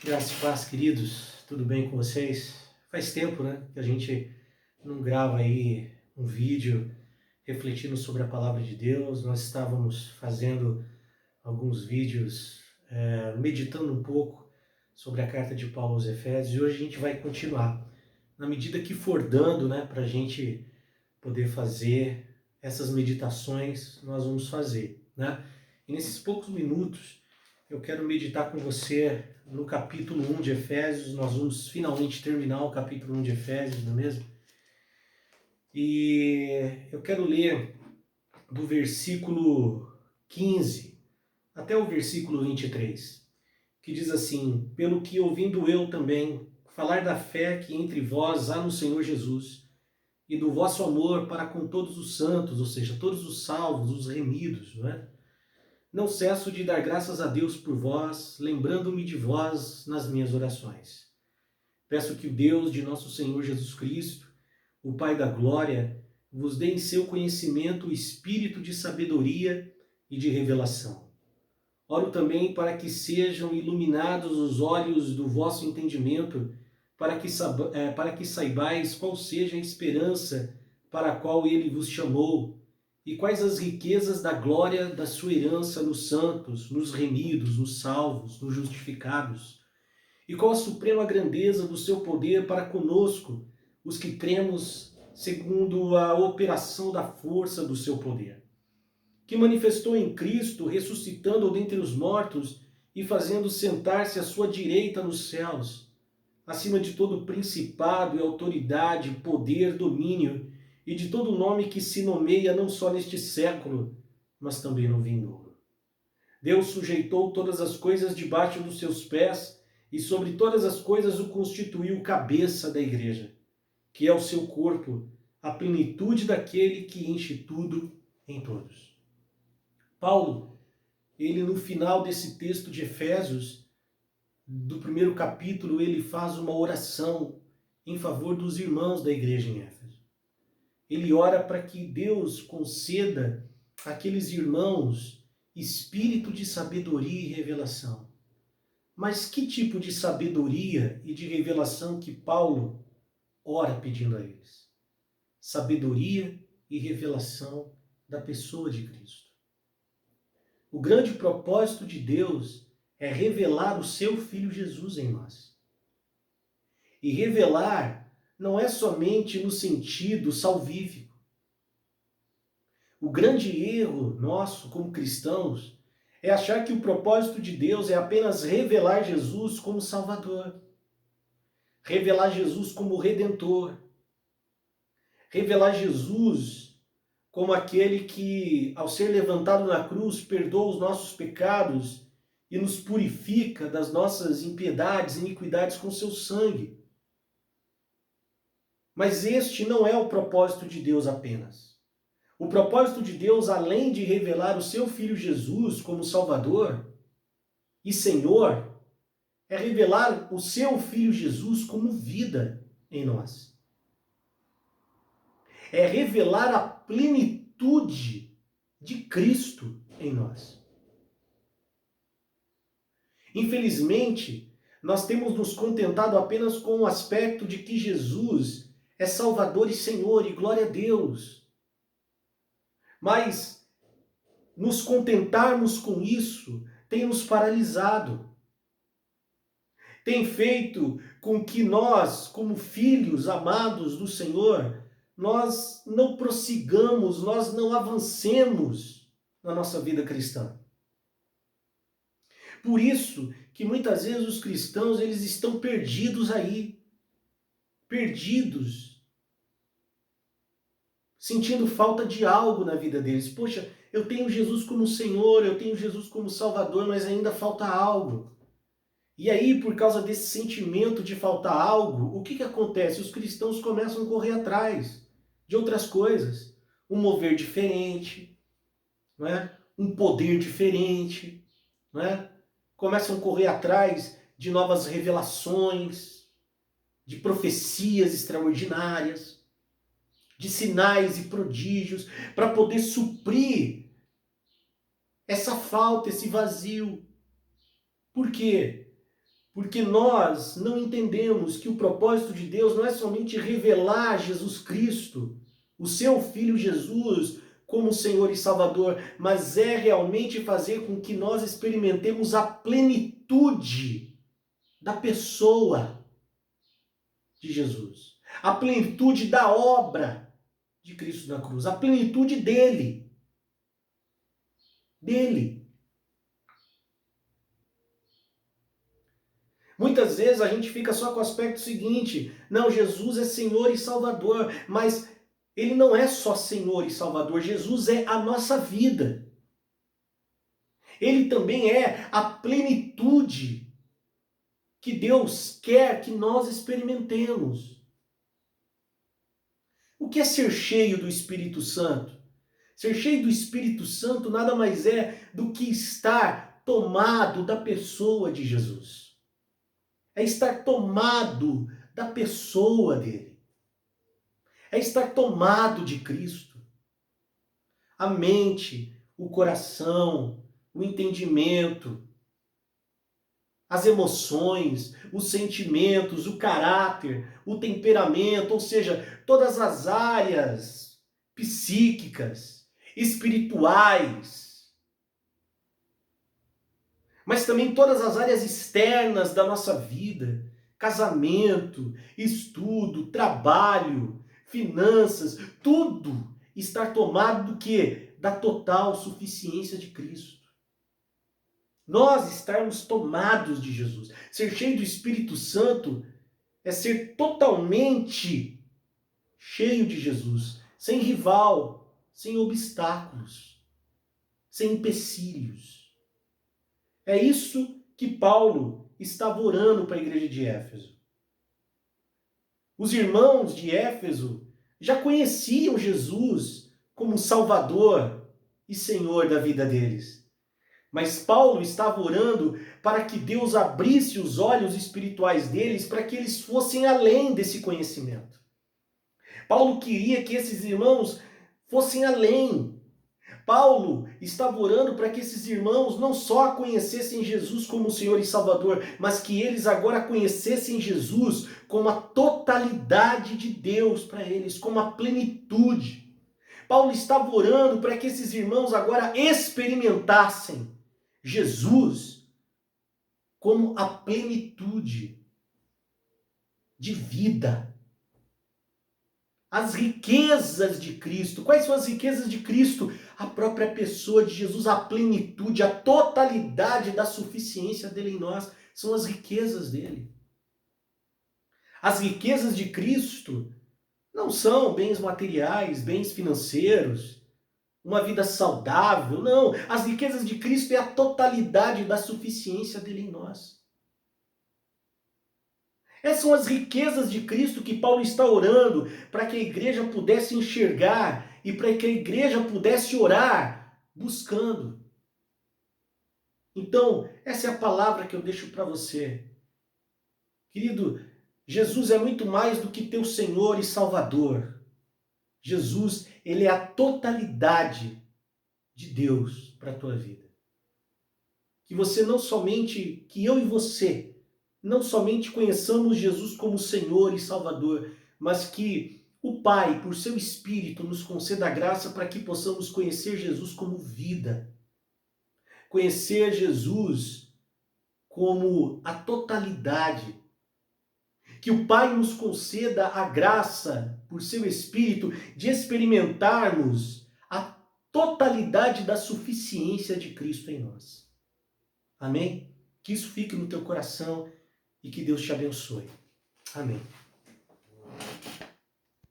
Graças e paz, queridos. Tudo bem com vocês? Faz tempo, né, que a gente não grava aí um vídeo refletindo sobre a palavra de Deus. Nós estávamos fazendo alguns vídeos, meditando um pouco sobre a carta de Paulo aos Efésios, e hoje a gente vai continuar. Na medida que for dando, né, para a gente poder fazer essas meditações, nós vamos fazer, né? E nesses poucos minutos, eu quero meditar com você no capítulo 1 de Efésios. Nós vamos finalmente terminar o capítulo 1 de Efésios, não é mesmo? E eu quero ler do versículo 15 até o versículo 23, que diz assim: Pelo que ouvindo eu também falar da fé que entre vós há no Senhor Jesus, e do vosso amor para com todos os santos, ou seja, todos os salvos, os remidos, não é? Não cesso de dar graças a Deus por vós, lembrando-me de vós nas minhas orações. Peço que o Deus de nosso Senhor Jesus Cristo, o Pai da glória, vos dê em seu conhecimento o espírito de sabedoria e de revelação. Oro também para que sejam iluminados os olhos do vosso entendimento, para que saibais qual seja a esperança para a qual ele vos chamou, e quais as riquezas da glória da sua herança nos santos, nos remidos, nos salvos, nos justificados, e qual a suprema grandeza do seu poder para conosco, os que cremos segundo a operação da força do seu poder, que manifestou em Cristo, ressuscitando-o dentre os mortos e fazendo sentar-se à sua direita nos céus, acima de todo principado e autoridade, poder, domínio, e de todo nome que se nomeia não só neste século, mas também no vindouro. Deus sujeitou todas as coisas debaixo dos seus pés, e sobre todas as coisas o constituiu cabeça da igreja, que é o seu corpo, a plenitude daquele que enche tudo em todos. Paulo, ele no final desse texto de Efésios, do primeiro capítulo, ele faz uma oração em favor dos irmãos da igreja em Éfeso. Ele ora para que Deus conceda àqueles irmãos espírito de sabedoria e revelação. Mas que tipo de sabedoria e de revelação que Paulo ora pedindo a eles? Sabedoria e revelação da pessoa de Cristo. O grande propósito de Deus é revelar o seu Filho Jesus em nós. E revelar não é somente no sentido salvífico. O grande erro nosso como cristãos é achar que o propósito de Deus é apenas revelar Jesus como Salvador, revelar Jesus como Redentor, revelar Jesus como aquele que, ao ser levantado na cruz, perdoa os nossos pecados e nos purifica das nossas impiedades e iniquidades com seu sangue. Mas este não é o propósito de Deus apenas. O propósito de Deus, além de revelar o seu Filho Jesus como Salvador e Senhor, é revelar o seu Filho Jesus como vida em nós. É revelar a plenitude de Cristo em nós. Infelizmente, nós temos nos contentado apenas com o aspecto de que Jesus é Salvador e Senhor, e glória a Deus. Mas nos contentarmos com isso tem nos paralisado. Tem feito com que nós, como filhos amados do Senhor, nós não prossigamos, nós não avancemos na nossa vida cristã. Por isso que muitas vezes os cristãos, eles estão perdidos aí, perdidos, sentindo falta de algo na vida deles. Poxa, eu tenho Jesus como Senhor, eu tenho Jesus como Salvador, mas ainda falta algo. E aí, por causa desse sentimento de faltar algo, o que acontece? Os cristãos começam a correr atrás de outras coisas. Um mover diferente, não é? Um poder diferente, não é? Começam a correr atrás de novas revelações, de profecias extraordinárias, de sinais e prodígios, para poder suprir essa falta, esse vazio. Por quê? Porque nós não entendemos que o propósito de Deus não é somente revelar Jesus Cristo, o seu Filho Jesus, como Senhor e Salvador, mas é realmente fazer com que nós experimentemos a plenitude da pessoa de Jesus, a plenitude da obra de Cristo na cruz, a plenitude dele. Muitas vezes a gente fica só com o aspecto seguinte: não, Jesus é Senhor e Salvador, mas ele não é só Senhor e Salvador, Jesus é a nossa vida. Ele também é a plenitude que Deus quer que nós experimentemos. O que é ser cheio do Espírito Santo? Ser cheio do Espírito Santo nada mais é do que estar tomado da pessoa de Jesus. É estar tomado da pessoa dele. É estar tomado de Cristo. A mente, o coração, o entendimento, as emoções, os sentimentos, o caráter, o temperamento, ou seja, todas as áreas psíquicas, espirituais, mas também todas as áreas externas da nossa vida, casamento, estudo, trabalho, finanças, tudo estar tomado do quê? Da total suficiência de Cristo. Nós estarmos tomados de Jesus. Ser cheio do Espírito Santo é ser totalmente cheio de Jesus, sem rival, sem obstáculos, sem empecilhos. É isso que Paulo estava orando para a igreja de Éfeso. Os irmãos de Éfeso já conheciam Jesus como Salvador e Senhor da vida deles. Mas Paulo estava orando para que Deus abrisse os olhos espirituais deles para que eles fossem além desse conhecimento. Paulo queria que esses irmãos fossem além. Paulo estava orando para que esses irmãos não só conhecessem Jesus como Senhor e Salvador, mas que eles agora conhecessem Jesus como a totalidade de Deus para eles, como a plenitude. Paulo estava orando para que esses irmãos agora experimentassem Jesus como a plenitude de vida. As riquezas de Cristo. Quais são as riquezas de Cristo? A própria pessoa de Jesus, a plenitude, a totalidade da suficiência dele em nós. São as riquezas dele. As riquezas de Cristo não são bens materiais, bens financeiros, uma vida saudável, não. As riquezas de Cristo é a totalidade da suficiência dele em nós. Essas são as riquezas de Cristo que Paulo está orando para que a igreja pudesse enxergar e para que a igreja pudesse orar buscando. Então, essa é a palavra que eu deixo para você. Querido, Jesus é muito mais do que teu Senhor e Salvador. Jesus, ele é a totalidade de Deus para a tua vida. Que você não somente, que eu e você, não somente conheçamos Jesus como Senhor e Salvador, mas que o Pai, por seu Espírito, nos conceda a graça para que possamos conhecer Jesus como vida. Conhecer Jesus como a totalidade. Que o Pai nos conceda a graça, por seu Espírito, de experimentarmos a totalidade da suficiência de Cristo em nós. Amém? Que isso fique no teu coração e que Deus te abençoe. Amém.